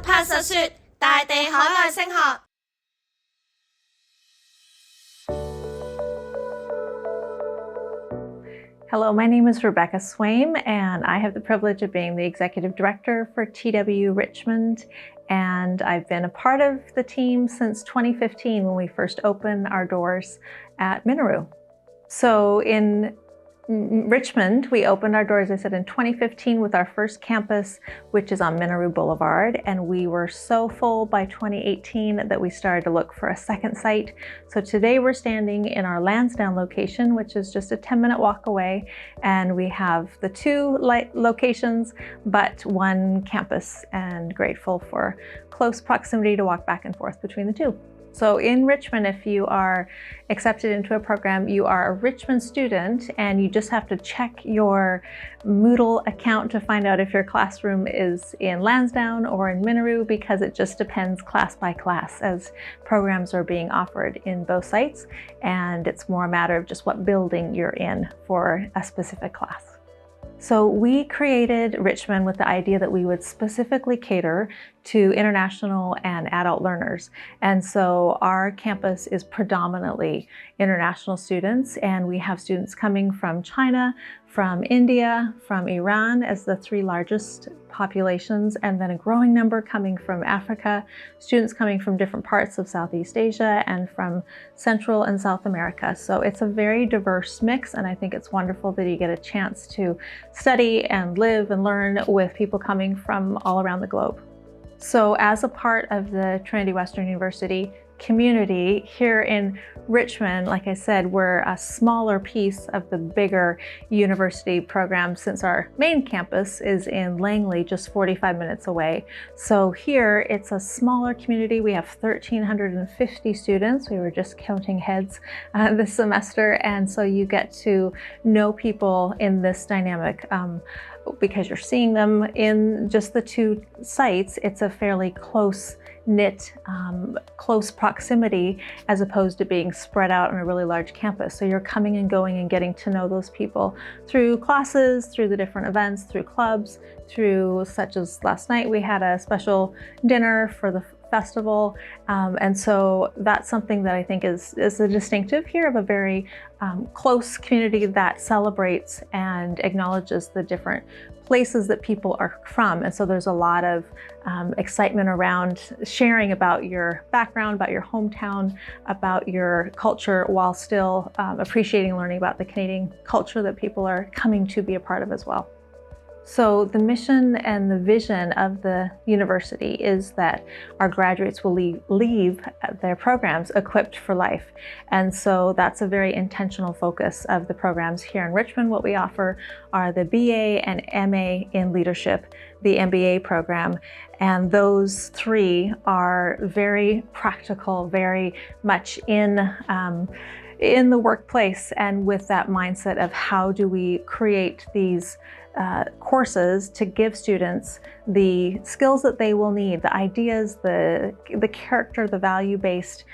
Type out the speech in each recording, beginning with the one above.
拍實說大地海外升學。Hello, my name is Rebecca Swaim, and I have the privilege of being the Executive Director for TWU Richmond, and I've been a part of the team since 2015 when we first opened our doors at Minoru. So in Richmond, we opened our doors, as I said, in 2015 with our first campus, which is on Minoru Boulevard, and we were so full by 2018 that we started to look for a second site. So today we're standing in our Lansdowne location, which is just a 10-minute walk away, and we have the two locations, but one campus, and grateful for close proximity to walk back and forth between the two. So in Richmond, if you are accepted into a program, you are a Richmond student, and you just have to check your Moodle account to find out if your classroom is in Lansdowne or in Minoru, because it just depends class by class as programs are being offered in both sites, and it's more a matter of just what building you're in for a specific class. So we created Richmond with the idea that we would specifically cater to international and adult learners. And so our campus is predominantly international students, and we have students coming from China, from India, from Iran as the three largest populations, and then a growing number coming from Africa, students coming from different parts of Southeast Asia and from Central and South America. So it's a very diverse mix, and I think it's wonderful that you get a chance to study and live and learn with people coming from all around the globe. So as a part of the Trinity Western University community here in Richmond, like I said, we're a smaller piece of the bigger university program since our main campus is in Langley, just 45 minutes away. So here it's a smaller community. We have 1,350 students. We were just counting heads this semester, and so you get to know people in this dynamic because you're seeing them in just the two sites. It's a fairly close-knit, close proximity as opposed to being spread out on a really large campus. So you're coming and going and getting to know those people through classes, through the different events, through clubs, through such as last night we had a special dinner for the festival, and so that's something that I think is a distinctive here of a very close community that celebrates and acknowledges the different places that people are from. And so there's a lot of excitement around sharing about your background, about your hometown, about your culture, while still appreciating and learning about the Canadian culture that people are coming to be a part of as well. So the mission and the vision of the university is that our graduates will leave their programs equipped for life. And so that's a very intentional focus of the programs here in Richmond. What we offer are the BA and MA in leadership, the MBA program, and those three are very practical, very much in the workplace, and with that mindset of how do we create these courses to give students the skills that they will need, the ideas, the character, the value-based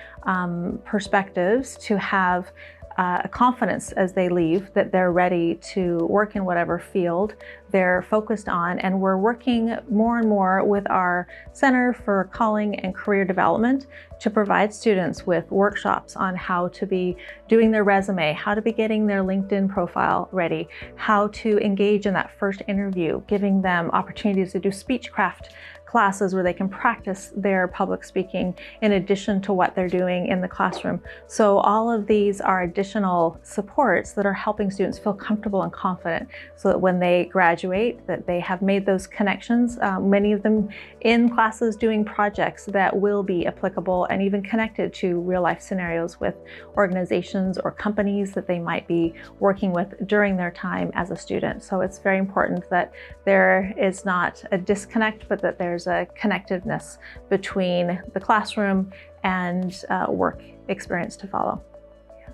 perspectives to have a confidence as they leave that they're ready to work in whatever field they're focused on. And we're working more and more with our Center for Calling and Career Development to provide students with workshops on how to be doing their resume, how to be getting their LinkedIn profile ready, how to engage in that first interview, giving them opportunities to do speechcraft classes where they can practice their public speaking in addition to what they're doing in the classroom. So all of these are additional supports that are helping students feel comfortable and confident so that when they graduate, that they have made those connections, many of them in classes doing projects that will be applicable and even connected to real life scenarios with organizations or companies that they might be working with during their time as a student. So it's very important that there is not a disconnect, but that there's a connectedness between the classroom and work experience to follow.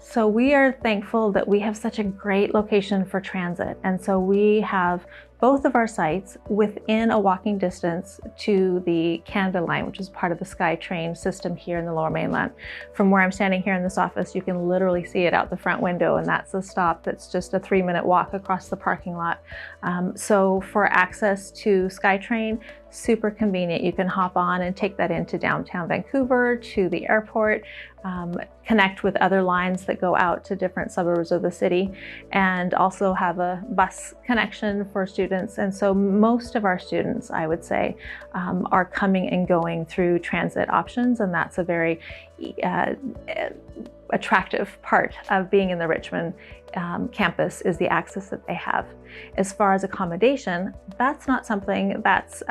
So we are thankful that we have such a great location for transit. And so we have both of our sites within a walking distance to the Canada Line, which is part of the SkyTrain system here in the Lower Mainland. From where I'm standing here in this office, you can literally see it out the front window, and that's a stop that's just a 3-minute walk across the parking lot. So for access to SkyTrain, super convenient. You can hop on and take that into downtown Vancouver, to the airport, connect with other lines that go out to different suburbs of the city, and also have a bus connection for students. And so most of our students, I would say, are coming and going through transit options, and that's a very attractive part of being in the Richmond campus is the access that they have. As far as accommodation, that's not something that's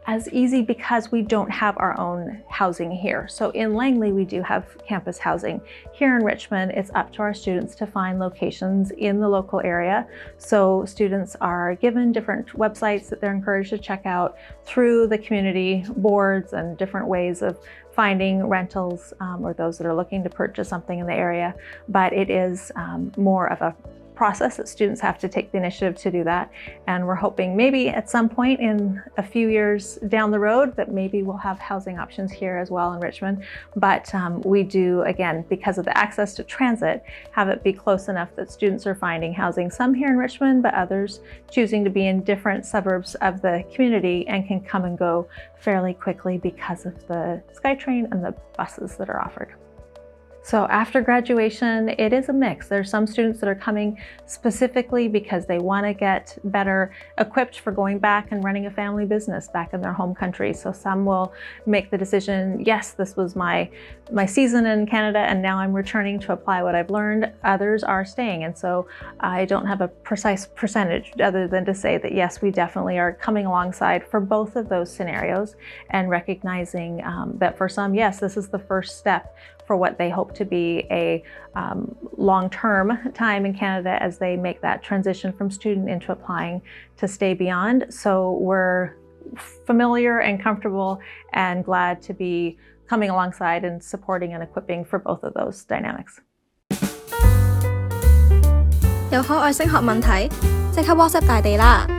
as easy because we don't have our own housing here. So in Langley, we do have campus housing. Here in Richmond, it's up to our students to find locations in the local area. So students are given different websites that they're encouraged to check out through the community boards and different ways of finding rentals or those that are looking to purchase something in the area. But it is more of a process that students have to take the initiative to do that. And we're hoping maybe at some point in a few years down the road that maybe we'll have housing options here as well in Richmond. But we do, again, because of the access to transit, have it be close enough that students are finding housing, some here in Richmond, but others choosing to be in different suburbs of the community and can come and go fairly quickly because of the SkyTrain and the buses that are offered. So after graduation, it is a mix. There's some students that are coming specifically because they want to get better equipped for going back and running a family business back in their home country. So some will make the decision, yes, this was my season in Canada and now I'm returning to apply what I've learned. Others are staying. And so I don't have a precise percentage other than to say that yes, we definitely are coming alongside for both of those scenarios and recognizing that for some, yes, this is the first step for what they hope to be a long-term time in Canada as they make that transition from student into applying to stay beyond. So we're familiar and comfortable and glad to be coming alongside and supporting and equipping for both of those dynamics. 有海外升學問題，即刻 WhatsApp 大地啦！